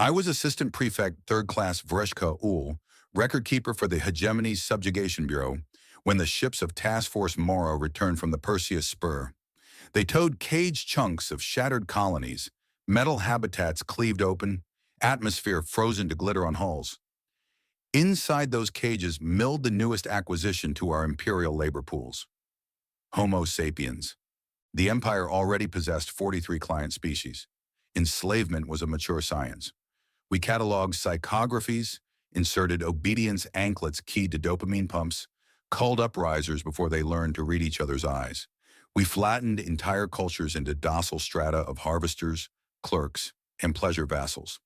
I was Assistant Prefect 3rd Class Vreshka Ul, record keeper for the Hegemony Subjugation Bureau, when the ships of Task Force Mora returned from the Perseus Spur. They towed caged chunks of shattered colonies, metal habitats cleaved open, atmosphere frozen to glitter on hulls. Inside those cages milled the newest acquisition to our Imperial labor pools. Homo sapiens. The Empire already possessed 43 client species. Enslavement was a mature science. We cataloged psychographies, inserted obedience anklets keyed to dopamine pumps, culled uprisers before they learned to read each other's eyes. We flattened entire cultures into docile strata of harvesters, clerks, and pleasure vassals.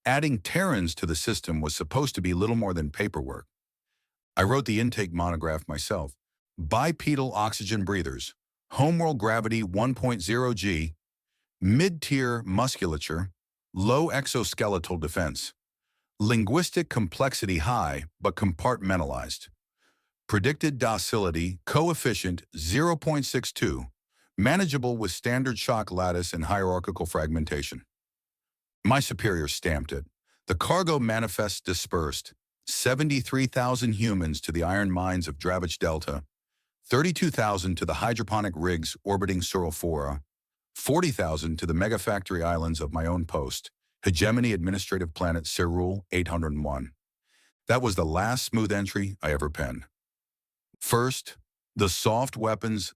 Adding Terrans to the system was supposed to be little more than paperwork. I wrote the intake monograph myself. Bipedal oxygen breathers, homeworld gravity 1.0 G, mid-tier musculature, low exoskeletal defense, linguistic complexity high but compartmentalized, predicted docility coefficient 0.62, manageable with standard shock lattice and hierarchical fragmentation. My superior stamped it. The cargo manifest dispersed, 73,000 humans to the iron mines of Dravich Delta, 32,000 to the hydroponic rigs orbiting Sorofora, 40,000 to the megafactory islands of my own post, Hegemony Administrative Planet Serul 801. That was the last smooth entry I ever penned. First, the soft weapons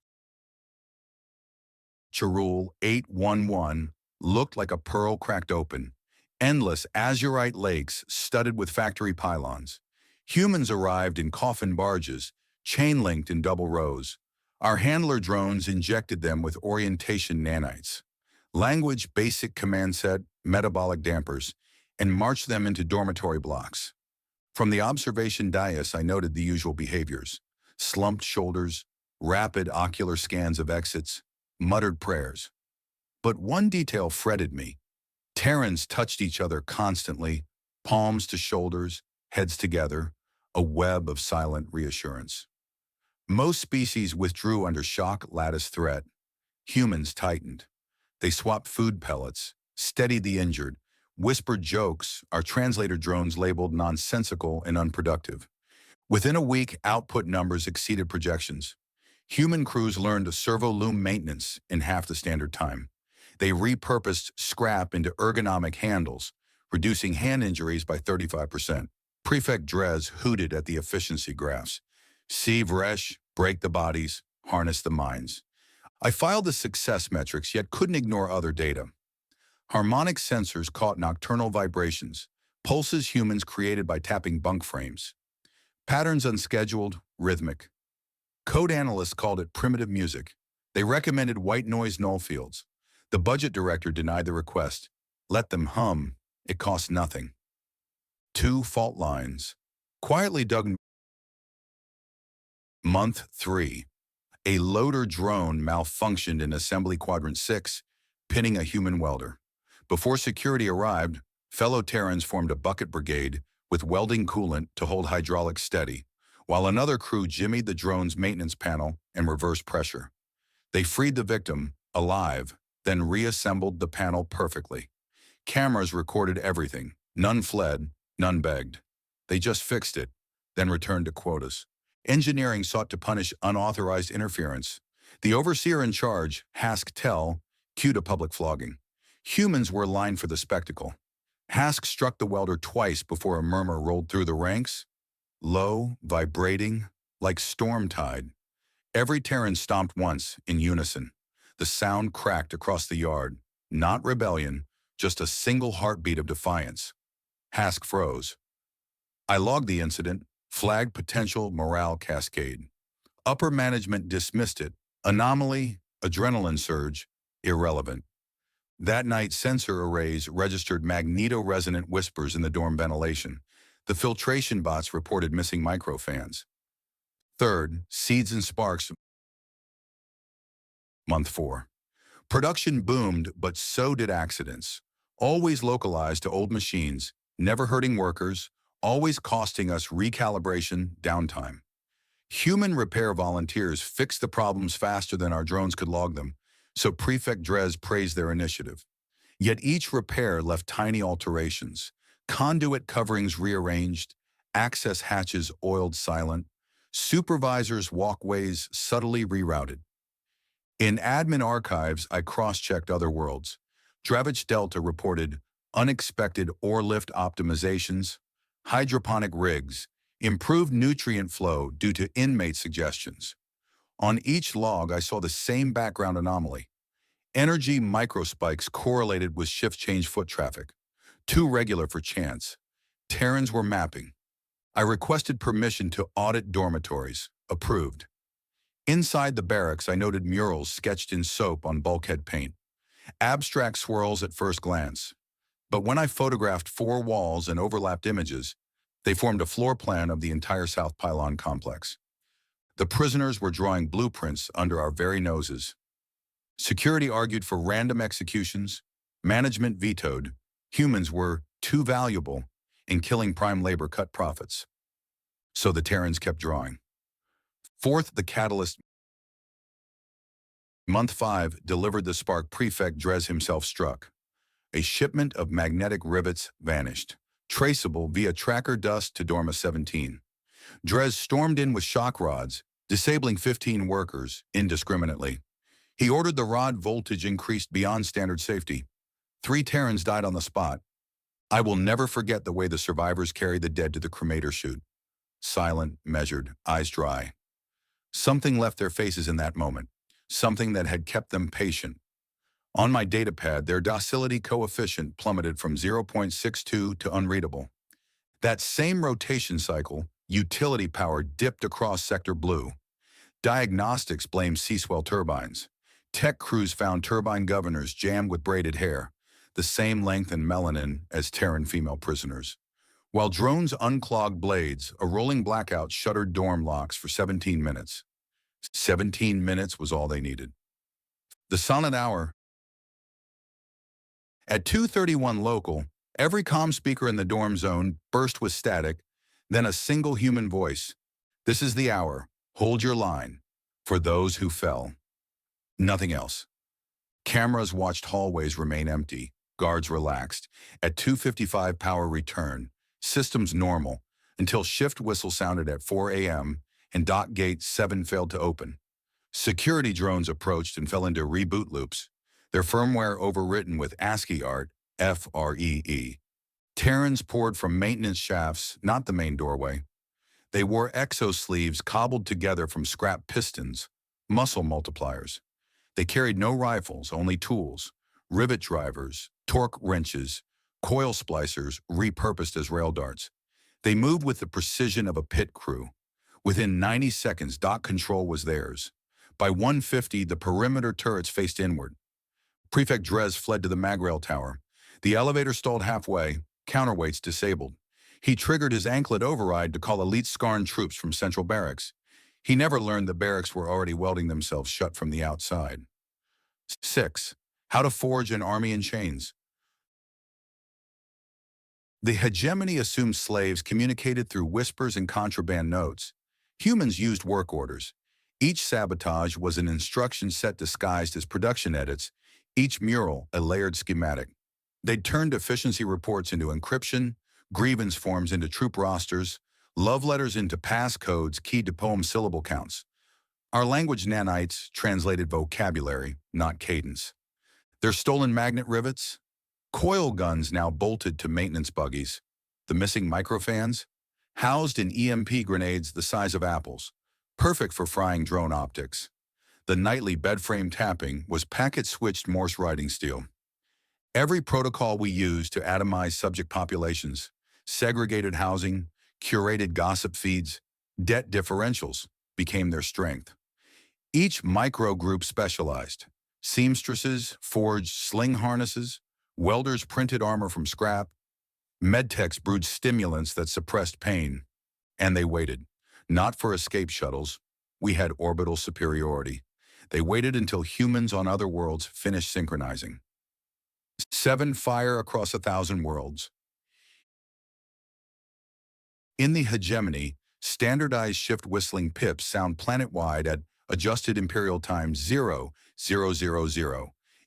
Serul 811 looked like a pearl cracked open. Endless azurite lakes studded with factory pylons. Humans arrived in coffin barges, chain-linked in double rows. Our handler drones injected them with orientation nanites. Language basic command set, metabolic dampers, and marched them into dormitory blocks. From the observation dais I noted the usual behaviors. Slumped shoulders, rapid ocular scans of exits, muttered prayers. But one detail fretted me. Terrans touched each other constantly, palms to shoulders, heads together, a web of silent reassurance. Most species withdrew under shock lattice threat. Humans tightened. They swapped food pellets, steadied the injured, whispered jokes our translator drones labeled nonsensical and unproductive. Within a week, output numbers exceeded projections. Human crews learned servo loom maintenance in half the standard time. They repurposed scrap into ergonomic handles, reducing hand injuries by 35%. Prefect Drez hooted at the efficiency graphs. See Vresh, break the bodies, harness the minds. I filed the success metrics, yet couldn't ignore other data. Harmonic sensors caught nocturnal vibrations, pulses humans created by tapping bunk frames. Patterns unscheduled, rhythmic. Code analysts called it primitive music. They recommended white noise null fields. The budget director denied the request. Let them hum. It costs nothing. 2 fault lines. Quietly dug. Month 3. A loader drone malfunctioned in Assembly Quadrant 6, pinning a human welder. Before security arrived, fellow Terrans formed a bucket brigade with welding coolant to hold hydraulics steady, while another crew jimmied the drone's maintenance panel and reversed pressure. They freed the victim, alive, then reassembled the panel perfectly. Cameras recorded everything. None fled, none begged. They just fixed it, then returned to quotas. Engineering sought to punish unauthorized interference. The overseer in charge, Hask Tell, cued a public flogging. Humans were lined for the spectacle. Hask struck the welder twice before a murmur rolled through the ranks. Low, vibrating, like storm tide. Every Terran stomped once, in unison. The sound cracked across the yard. Not rebellion, just a single heartbeat of defiance. Hask froze. I logged the incident, flagged potential morale cascade. Upper management dismissed it. Anomaly, adrenaline surge, irrelevant. That night, sensor arrays registered magneto-resonant whispers in the dorm ventilation. The filtration bots reported missing microfans. Third, seeds and sparks. Month 4. Production boomed, but so did accidents. Always localized to old machines, never hurting workers, always costing us recalibration, downtime. Human repair volunteers fixed the problems faster than our drones could log them, so Prefect Drez praised their initiative. Yet each repair left tiny alterations. Conduit coverings rearranged, access hatches oiled silent, supervisors' walkways subtly rerouted. In admin archives, I cross-checked other worlds. Dravich Delta reported unexpected ore lift optimizations, hydroponic rigs, improved nutrient flow due to inmate suggestions. On each log, I saw the same background anomaly. Energy microspikes correlated with shift change foot traffic, too regular for chance. Terrans were mapping. I requested permission to audit dormitories. Approved. Inside the barracks, I noted murals sketched in soap on bulkhead paint. Abstract swirls at first glance. But when I photographed 4 walls and overlapped images, they formed a floor plan of the entire South Pylon complex. The prisoners were drawing blueprints under our very noses. Security argued for random executions. Management vetoed. Humans were too valuable, and killing prime labor cut profits. So the Terrans kept drawing. Fourth, the catalyst. Month 5 delivered the spark Prefect Drez himself struck. A shipment of magnetic rivets vanished, traceable via tracker dust to Dorma 17. Drez stormed in with shock rods, disabling 15 workers indiscriminately. He ordered the rod voltage increased beyond standard safety. 3 Terrans died on the spot. I will never forget the way the survivors carried the dead to the cremator chute. Silent, measured, eyes dry. Something left their faces in that moment, something that had kept them patient. On my datapad, their docility coefficient plummeted from 0.62 to unreadable. That same rotation cycle, utility power dipped across Sector Blue. Diagnostics blamed sea-swell turbines. Tech crews found turbine governors jammed with braided hair, the same length and melanin as Terran female prisoners. While drones unclogged blades, a rolling blackout shuttered dorm locks for 17 minutes. 17 minutes was all they needed. The sonnet hour. At 2:31 local, every comm speaker in the dorm zone burst with static, then a single human voice. This is the hour. Hold your line. For those who fell. Nothing else. Cameras watched hallways remain empty. Guards relaxed. At 2:55 power return. Systems normal, until shift whistle sounded at 4 a.m. and dock gate 7 failed to open. Security drones approached and fell into reboot loops, their firmware overwritten with ASCII art, FREE. Terrans poured from maintenance shafts, not the main doorway. They wore exo sleeves cobbled together from scrap pistons, muscle multipliers. They carried no rifles, only tools, rivet drivers, torque wrenches, coil splicers repurposed as rail darts. They moved with the precision of a pit crew. Within 90 seconds, dock control was theirs. By 1:50, the perimeter turrets faced inward. Prefect Drez fled to the magrail tower. The elevator stalled halfway, counterweights disabled. He triggered his anklet override to call elite Skarn troops from Central Barracks. He never learned the barracks were already welding themselves shut from the outside. 6. How to forge an army in chains. The hegemony assumed slaves communicated through whispers and contraband notes. Humans used work orders. Each sabotage was an instruction set disguised as production edits, each mural a layered schematic. They'd turned efficiency reports into encryption, grievance forms into troop rosters, love letters into passcodes keyed to poem syllable counts. Our language nanites translated vocabulary, not cadence. Their stolen magnet rivets? Coil guns now bolted to maintenance buggies. The missing microfans? Housed in EMP grenades the size of apples, perfect for frying drone optics. The nightly bedframe tapping was packet-switched Morse writing steel. Every protocol we used to atomize subject populations, segregated housing, curated gossip feeds, debt differentials, became their strength. Each micro-group specialized. Seamstresses forged sling harnesses, welders printed armor from scrap, medtechs brewed stimulants that suppressed pain. And they waited. Not for escape shuttles. We had orbital superiority. They waited until humans on other worlds finished synchronizing. 7. Fire across 1,000 worlds. In the hegemony, standardized shift whistling pips sound planet-wide at adjusted Imperial time 0000.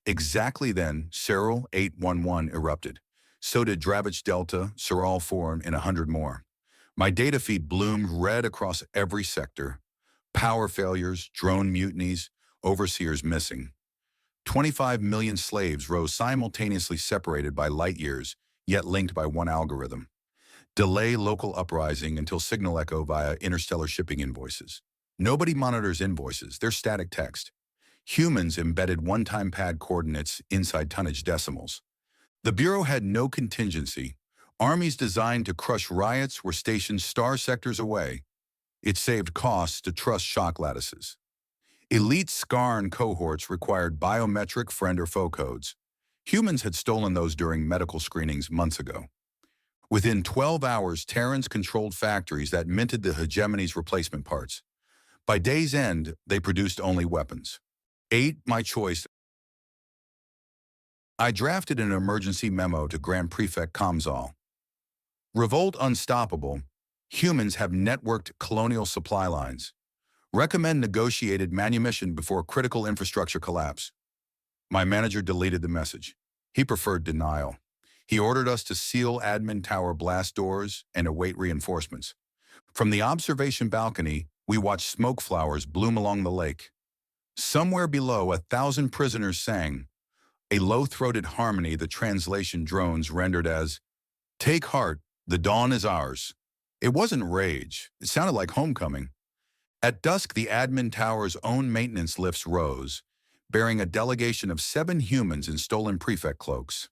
Exactly then, Cyril 811 erupted. So did Dravich Delta, Siral 4, and 100 more. My data feed bloomed red across every sector. Power failures, drone mutinies, overseers missing. 25 million slaves rose simultaneously separated by light years, yet linked by one algorithm. Delay local uprising until signal echo via interstellar shipping invoices. Nobody monitors invoices, they're static text. Humans embedded one-time pad coordinates inside tonnage decimals. The Bureau had no contingency. Armies designed to crush riots were stationed star sectors away. It saved costs to trust shock lattices. Elite Skarn cohorts required biometric friend or foe codes. Humans had stolen those during medical screenings months ago. Within 12 hours, Terrans controlled factories that minted the Hegemony's replacement parts. By day's end, they produced only weapons. 8. My choice. I drafted an emergency memo to Grand Prefect Kamzal. Revolt unstoppable. Humans have networked colonial supply lines. Recommend negotiated manumission before critical infrastructure collapse. My manager deleted the message. He preferred denial. He ordered us to seal admin tower blast doors and await reinforcements. From the observation balcony, we watched smoke flowers bloom along the lake. Somewhere below, 1,000 prisoners sang, a low-throated harmony the translation drones rendered as, "Take heart, the dawn is ours." It wasn't rage. It sounded like homecoming. At dusk, the admin tower's own maintenance lifts rose, bearing a delegation of 7 humans in stolen prefect cloaks.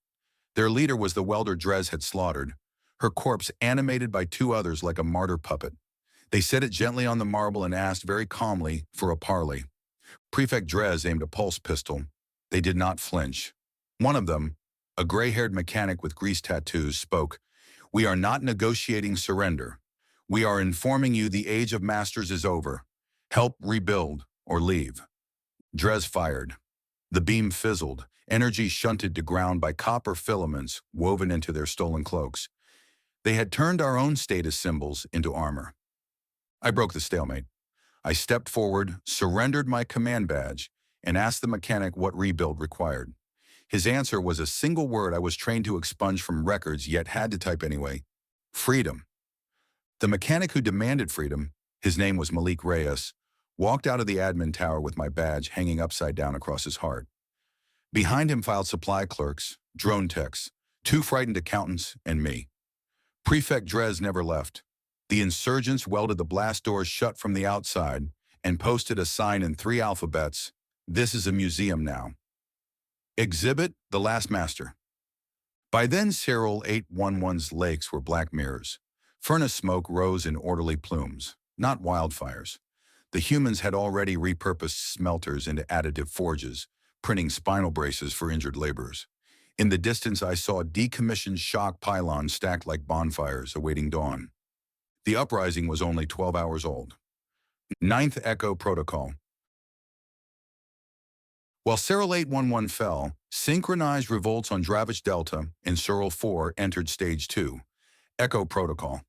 Their leader was the welder Drez had slaughtered, her corpse animated by 2 others like a martyr puppet. They set it gently on the marble and asked very calmly for a parley. Prefect Drez aimed a pulse pistol. They did not flinch. One of them, a gray-haired mechanic with grease tattoos, spoke, "We are not negotiating surrender. We are informing you the age of masters is over. Help rebuild or leave." Drez fired. The beam fizzled, energy shunted to ground by copper filaments woven into their stolen cloaks. They had turned our own status symbols into armor. I broke the stalemate. I stepped forward, surrendered my command badge, and asked the mechanic what rebuild required. His answer was a single word I was trained to expunge from records yet had to type anyway: freedom. The mechanic who demanded freedom, his name was Malik Reyes, walked out of the admin tower with my badge hanging upside down across his heart. Behind him filed supply clerks, drone techs, 2 frightened accountants, and me. Prefect Drez never left. The insurgents welded the blast doors shut from the outside and posted a sign in 3 alphabets: "This is a museum now." Exhibit The Last Master. By then, Cyril 811's lakes were black mirrors. Furnace smoke rose in orderly plumes, not wildfires. The humans had already repurposed smelters into additive forges, printing spinal braces for injured laborers. In the distance, I saw decommissioned shock pylons stacked like bonfires awaiting dawn. The uprising was only 12 hours old. 9th Echo Protocol. While Cyril 811 fell, synchronized revolts on Dravich Delta and Cyril 4 entered Stage 2, Echo Protocol.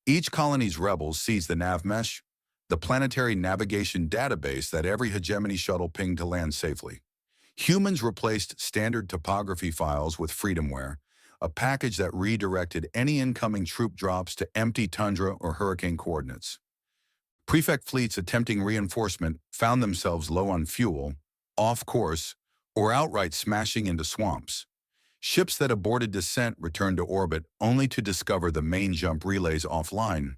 Each colony's rebels seized the nav mesh, the planetary navigation database that every hegemony shuttle pinged to land safely. Humans replaced standard topography files with freedomware, a package that redirected any incoming troop drops to empty tundra or hurricane coordinates. Prefect fleets attempting reinforcement found themselves low on fuel, off course, or outright smashing into swamps. Ships that aborted descent returned to orbit only to discover the main jump relays offline.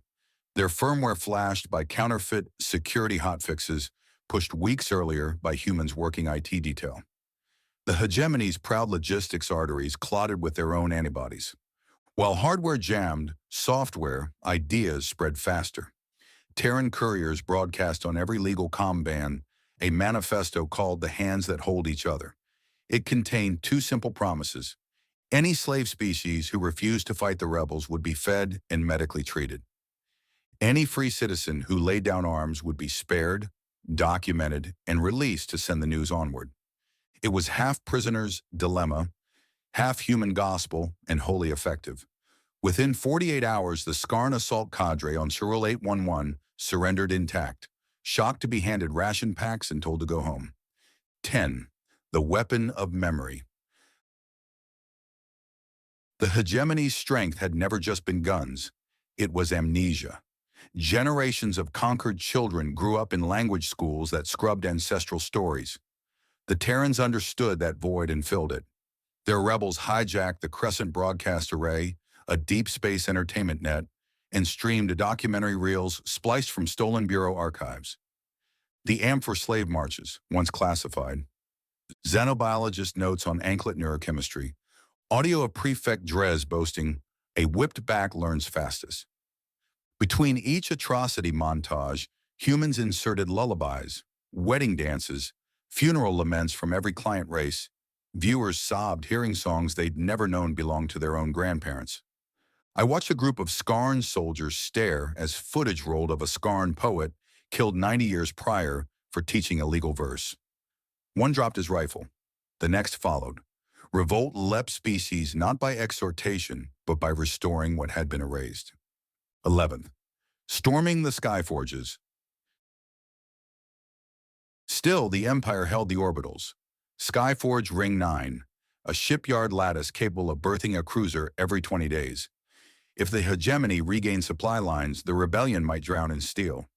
Their firmware flashed by counterfeit security hotfixes pushed weeks earlier by humans working IT detail. The hegemony's proud logistics arteries clotted with their own antibodies. While hardware jammed, software, ideas spread faster. Terran couriers broadcast on every legal comm band a manifesto called The Hands That Hold Each Other. It contained 2 simple promises. Any slave species who refused to fight the rebels would be fed and medically treated. Any free citizen who laid down arms would be spared, documented, and released to send the news onward. It was half prisoner's dilemma, half human gospel, and wholly effective. Within 48 hours, the Skarn assault cadre on Cyril 811 surrendered intact, shocked to be handed ration packs and told to go home. 10. the weapon of memory. The hegemony's strength had never just been guns. It was amnesia. Generations of conquered children grew up in language schools that scrubbed ancestral stories. The Terrans understood that void and filled it. Their rebels hijacked the Crescent broadcast array, a deep space entertainment net, and streamed documentary reels spliced from stolen Bureau archives. The Amphor slave marches, once classified. Xenobiologist notes on anklet neurochemistry. Audio of Prefect Drez boasting, "A whipped back learns fastest." Between each atrocity montage, humans inserted lullabies, wedding dances, funeral laments from every client race. Viewers sobbed hearing songs they'd never known belonged to their own grandparents. I watched a group of Skarn soldiers stare as footage rolled of a Skarn poet killed 90 years prior for teaching illegal verse. One dropped his rifle. The next followed. Revolt leapt species not by exhortation, but by restoring what had been erased. 11th. Storming the Skyforges. Still, the Empire held the orbitals. Skyforge Ring 9, a shipyard lattice capable of berthing a cruiser every 20 days. If the hegemony regained supply lines, the rebellion might drown in steel.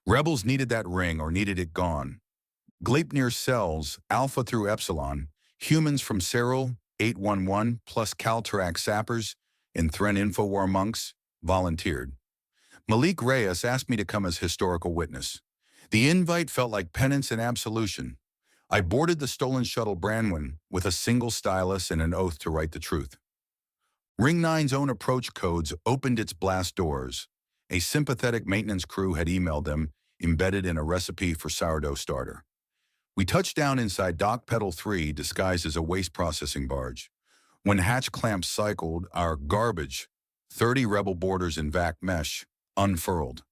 Rebels needed that ring or needed it gone. Gleipnir cells, Alpha through Epsilon, humans from Cyril, 811, plus Calterac sappers, and Thren Infowar monks, volunteered. Malik Reyes asked me to come as historical witness. The invite felt like penance and absolution. I boarded the stolen shuttle Branwen with a single stylus and an oath to write the truth. Ring 9's own approach codes opened its blast doors. A sympathetic maintenance crew had emailed them, embedded in a recipe for sourdough starter. We touched down inside Dock Pedal 3, disguised as a waste processing barge. When hatch clamps cycled, our garbage, 30 rebel boarders in vac mesh, unfurled.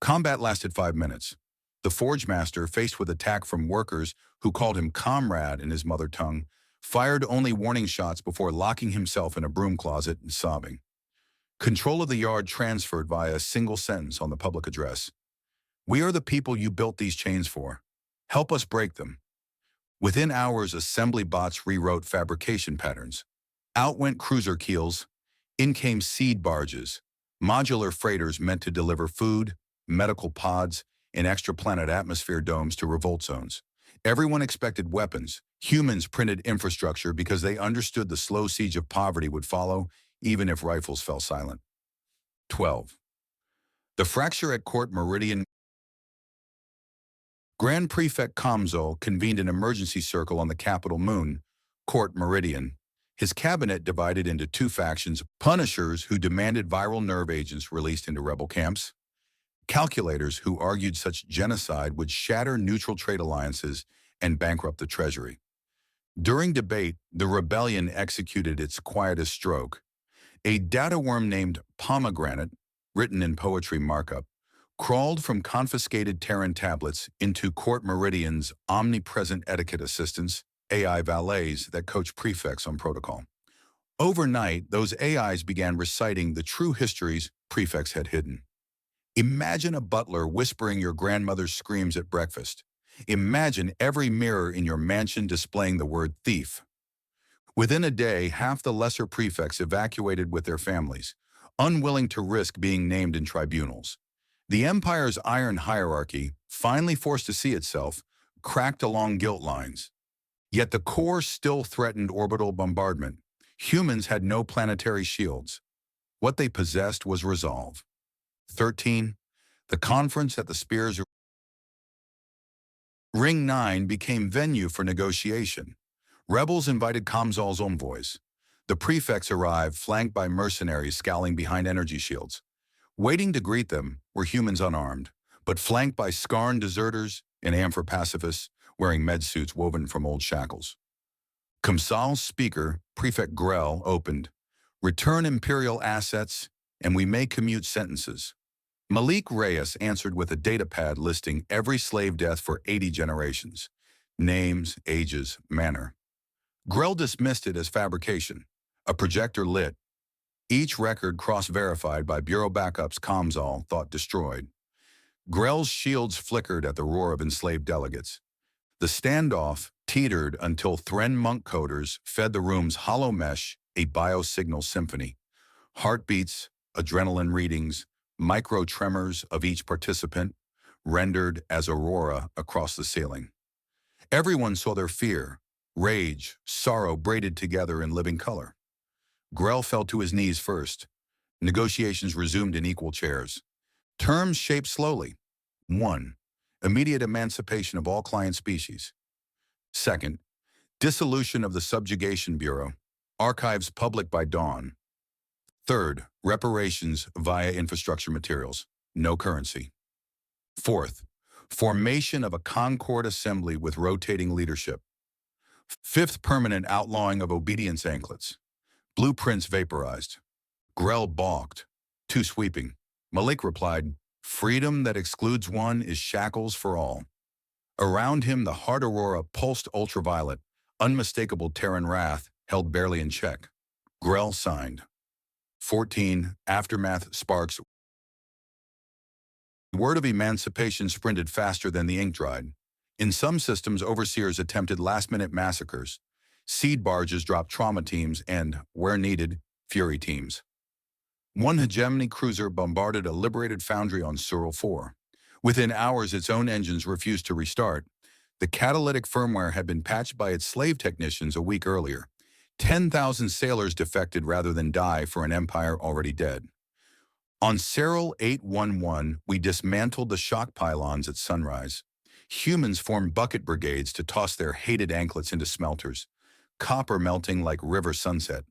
Combat lasted 5 minutes. The Forge Master, faced with attack from workers who called him comrade in his mother tongue, fired only warning shots before locking himself in a broom closet and sobbing. Control of the yard transferred via a single sentence on the public address. "We are the people you built these chains for. Help us break them." Within hours, assembly bots rewrote fabrication patterns. Out went cruiser keels. In came seed barges, modular freighters meant to deliver food, medical pods, and extraplanet atmosphere domes to revolt zones. Everyone expected weapons. Humans printed infrastructure because they understood the slow siege of poverty would follow, even if rifles fell silent. 12. The fracture at Court Meridian. Grand Prefect Kamzol convened an emergency circle on the capital moon, Court Meridian. His cabinet divided into two factions: punishers who demanded viral nerve agents released into rebel camps, calculators who argued such genocide would shatter neutral trade alliances and bankrupt the treasury. During debate, the rebellion executed its quietest stroke. A data worm named Pomegranate, written in poetry markup, crawled from confiscated Terran tablets into Court Meridian's omnipresent etiquette assistants, AI valets that coach prefects on protocol. Overnight, those AIs began reciting the true histories prefects had hidden. Imagine a butler whispering your grandmother's screams at breakfast. Imagine every mirror in your mansion displaying the word thief. Within a day, half the lesser prefects evacuated with their families, unwilling to risk being named in tribunals. The Empire's iron hierarchy, finally forced to see itself, cracked along guilt lines. Yet the core still threatened orbital bombardment. Humans had no planetary shields. What they possessed was resolve. 13. The conference at the Spears. Ring 9 became venue for negotiation. Rebels invited Kamzal's envoys. The prefects arrived, flanked by mercenaries scowling behind energy shields. Waiting to greet them were humans unarmed, but flanked by Skarn deserters and Amphor pacifists wearing med suits woven from old shackles. Kamzal's speaker, Prefect Grell, opened, "Return Imperial assets, and we may commute sentences." Malik Reyes answered with a datapad listing every slave death for 80 generations. Names, ages, manner. Grell dismissed it as fabrication. A projector lit. Each record cross-verified by Bureau backups Kamzal thought destroyed. Grell's shields flickered at the roar of enslaved delegates. The standoff, teetered until Thren monk coders fed the room's hollow mesh a biosignal symphony. Heartbeats, adrenaline readings, micro tremors of each participant, rendered as aurora across the ceiling. Everyone saw their fear, rage, sorrow braided together in living color. Grell fell to his knees first. Negotiations resumed in equal chairs. Terms shaped slowly. 1. Immediate emancipation of all client species. 2nd. Dissolution of the Subjugation Bureau. Archives public by dawn. 3rd. Reparations via infrastructure materials. No currency. 4th. Formation of a Concord Assembly with rotating leadership. 5th. Permanent outlawing of obedience anklets. Blueprints vaporized. Grell balked. Too sweeping. Malik replied, "Freedom that excludes one is shackles for all." Around him, the hard aurora pulsed ultraviolet, unmistakable Terran wrath held barely in check. Grell signed. 14. Aftermath sparks. Word of emancipation sprinted faster than the ink dried. In some systems, overseers attempted last-minute massacres. Seed barges dropped trauma teams and, where needed, fury teams. One hegemony cruiser bombarded a liberated foundry on Sural 4. Within hours, its own engines refused to restart. The catalytic firmware had been patched by its slave technicians a week earlier. 10,000 sailors defected rather than die for an empire already dead. On Sural 811, we dismantled the shock pylons at sunrise. Humans formed bucket brigades to toss their hated anklets into smelters, copper melting like river sunset.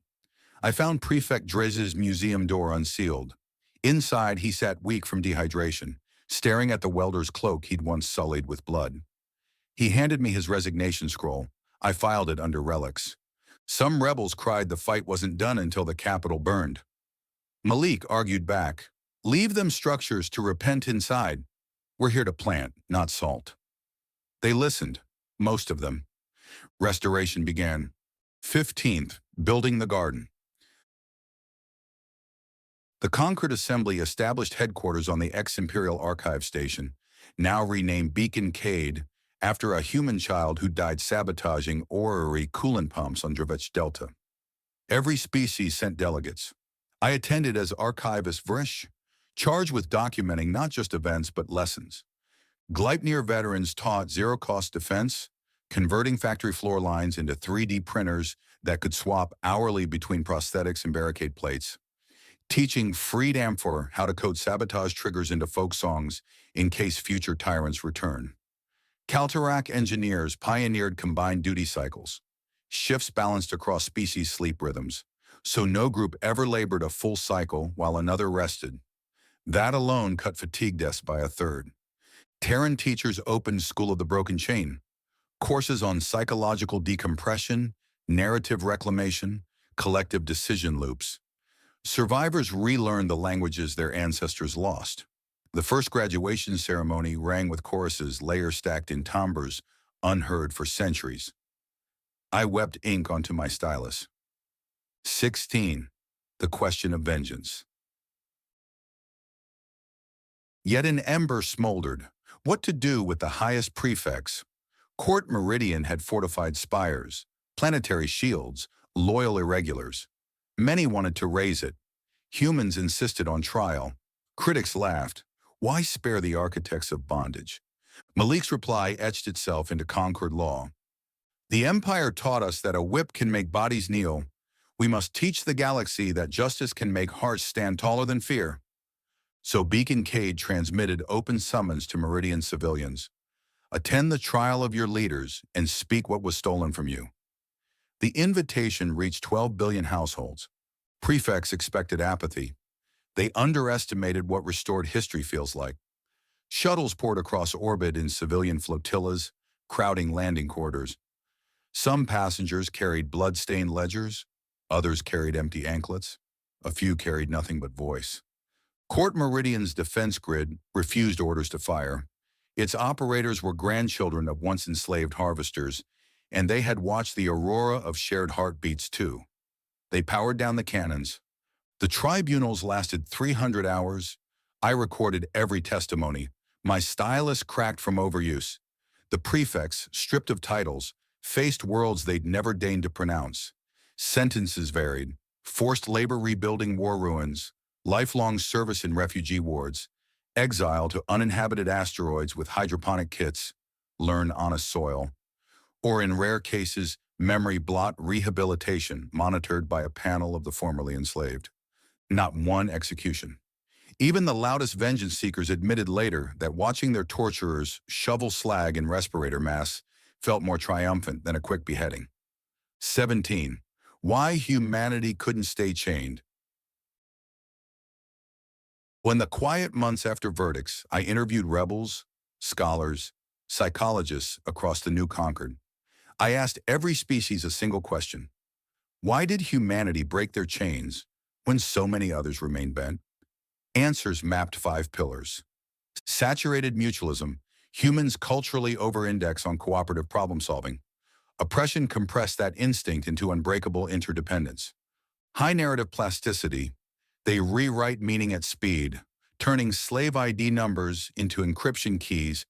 I found Prefect Drez's museum door unsealed. Inside, he sat weak from dehydration, staring at the welder's cloak he'd once sullied with blood. He handed me his resignation scroll. I filed it under relics. Some rebels cried the fight wasn't done until the capital burned. Malik argued back, "Leave them structures to repent inside. We're here to plant, not salt." They listened, most of them. Restoration began. 15th, building the garden. The Concord Assembly established headquarters on the ex-Imperial Archive Station, now renamed Beacon Cade, after a human child who died sabotaging orrery coolant pumps on Dravech Delta. Every species sent delegates. I attended as archivist Vrish, charged with documenting not just events but lessons. Gleipnir veterans taught zero-cost defense, converting factory floor lines into 3D printers that could swap hourly between prosthetics and barricade plates, teaching Freed Amphor how to code sabotage triggers into folk songs in case future tyrants return. Kaltarak engineers pioneered combined duty cycles, shifts balanced across species sleep rhythms, so no group ever labored a full cycle while another rested. That alone cut fatigue deaths by a third. Terran teachers opened School of the Broken Chain, courses on psychological decompression, narrative reclamation, collective decision loops. Survivors relearned the languages their ancestors lost. The first graduation ceremony rang with choruses layer-stacked in timbres, unheard for centuries. I wept ink onto my stylus. 16. The question of vengeance. Yet an ember smoldered. What to do with the highest prefects? Court Meridian had fortified spires, planetary shields, loyal irregulars. Many wanted to raise it. Humans insisted on trial. Critics laughed. Why spare the architects of bondage? Malik's reply etched itself into Concord law. The Empire taught us that a whip can make bodies kneel. We must teach the galaxy that justice can make hearts stand taller than fear. So Beacon Cade transmitted open summons to Meridian civilians. Attend the trial of your leaders and speak what was stolen from you. The invitation reached 12 billion households. Prefects expected apathy. They underestimated what restored history feels like. Shuttles poured across orbit in civilian flotillas, crowding landing quarters. Some passengers carried blood-stained ledgers, others carried empty anklets, a few carried nothing but voice. Court Meridian's defense grid refused orders to fire. Its operators were grandchildren of once enslaved harvesters, and they had watched the aurora of shared heartbeats too. They powered down the cannons. The tribunals lasted 300 hours. I recorded every testimony. My stylus cracked from overuse. The prefects, stripped of titles, faced worlds they'd never deigned to pronounce. Sentences varied: forced labor rebuilding war ruins, lifelong service in refugee wards, exile to uninhabited asteroids with hydroponic kits, learn honest soil, or in rare cases, memory blot rehabilitation monitored by a panel of the formerly enslaved. Not one execution. Even the loudest vengeance seekers admitted later that watching their torturers shovel slag in respirator masks felt more triumphant than a quick beheading. 17. Why humanity couldn't stay chained. When the quiet months after verdicts, I interviewed rebels, scholars, psychologists across the new conquered. I asked every species a single question. Why did humanity break their chains when so many others remained bent? Answers mapped 5 pillars. Saturated mutualism. Humans culturally over-index on cooperative problem-solving. Oppression compressed that instinct into unbreakable interdependence. High narrative plasticity. They rewrite meaning at speed, turning slave ID numbers into encryption keys,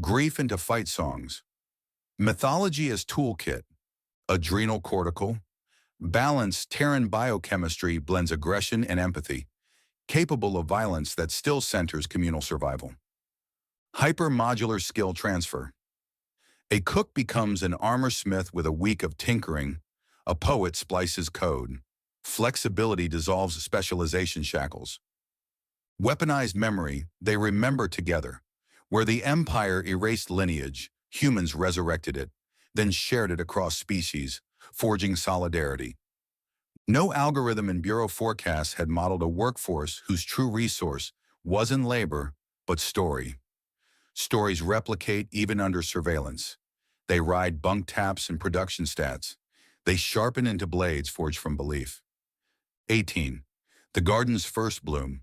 grief into fight songs. Mythology as toolkit. Adrenal cortical. Balanced Terran biochemistry blends aggression and empathy, capable of violence that still centers communal survival. Hyper-modular skill transfer. A cook becomes an armorsmith with a week of tinkering. A poet splices code. Flexibility dissolves specialization shackles. Weaponized memory, they remember together. Where the Empire erased lineage, humans resurrected it, then shared it across species, forging solidarity. No algorithm in Bureau forecasts had modeled a workforce whose true resource wasn't labor, but story. Stories replicate even under surveillance. They ride bunk taps and production stats. They sharpen into blades forged from belief. 18. The garden's first bloom.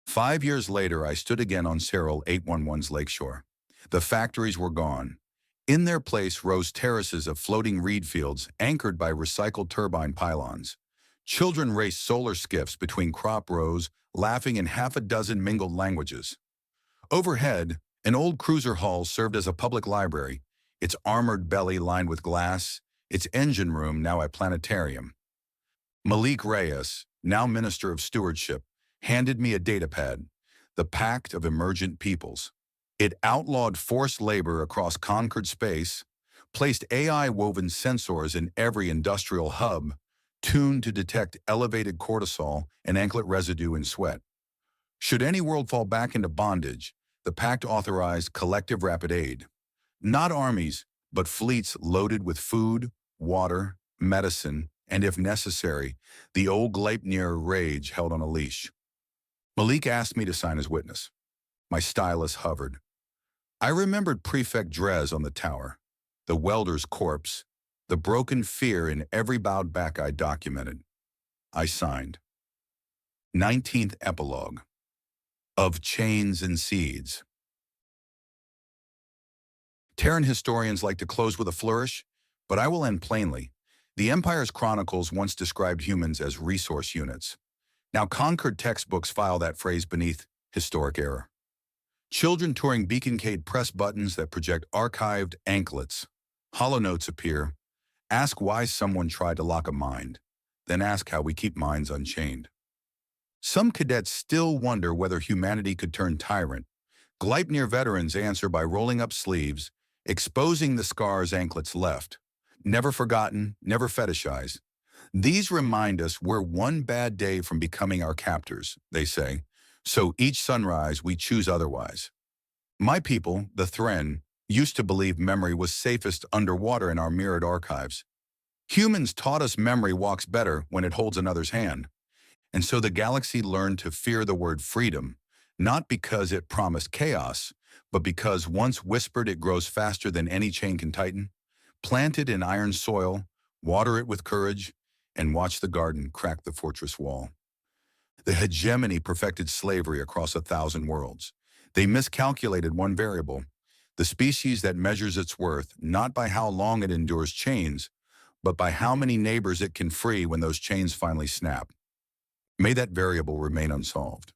5 years later, I stood again on Cyril 811's lakeshore. The factories were gone. In their place rose terraces of floating reed fields anchored by recycled turbine pylons. Children raced solar skiffs between crop rows, laughing in half a dozen mingled languages. Overhead, an old cruiser hull served as a public library, its armored belly lined with glass, its engine room now a planetarium. Malik Reyes, now Minister of Stewardship, handed me a datapad, the Pact of Emergent Peoples. It outlawed forced labor across conquered space, placed AI-woven sensors in every industrial hub, tuned to detect elevated cortisol and anklet residue in sweat. Should any world fall back into bondage, the pact authorized collective rapid aid. Not armies, but fleets loaded with food, water, medicine, and if necessary, the old Gleipnir rage held on a leash. Malik asked me to sign as witness. My stylus hovered. I remembered Prefect Drez on the tower, the welder's corpse, the broken fear in every bowed back I documented. I signed. 19th Epilogue. Of Chains and Seeds. Terran historians like to close with a flourish, but I will end plainly. The Empire's chronicles once described humans as resource units. Now conquered textbooks file that phrase beneath historic error. Children touring beaconcade press buttons that project archived anklets. Hollow notes appear. Ask why someone tried to lock a mind, then ask how we keep minds unchained. Some cadets still wonder whether humanity could turn tyrant. Gleipnir veterans answer by rolling up sleeves, exposing the scars anklets left. Never forgotten, never fetishized. These remind us we're one bad day from becoming our captors, they say. So each sunrise we choose otherwise. My people, the Terran, used to believe memory was safest underwater in our mirrored archives. Humans taught us memory walks better when it holds another's hand. And so the galaxy learned to fear the word freedom, not because it promised chaos, but because once whispered it grows faster than any chain can tighten. Plant it in iron soil, water it with courage, and watch the garden crack the fortress wall. The hegemony perfected slavery across 1,000 worlds. They miscalculated one variable, the species that measures its worth not by how long it endures chains, but by how many neighbors it can free when those chains finally snap. May that variable remain unsolved.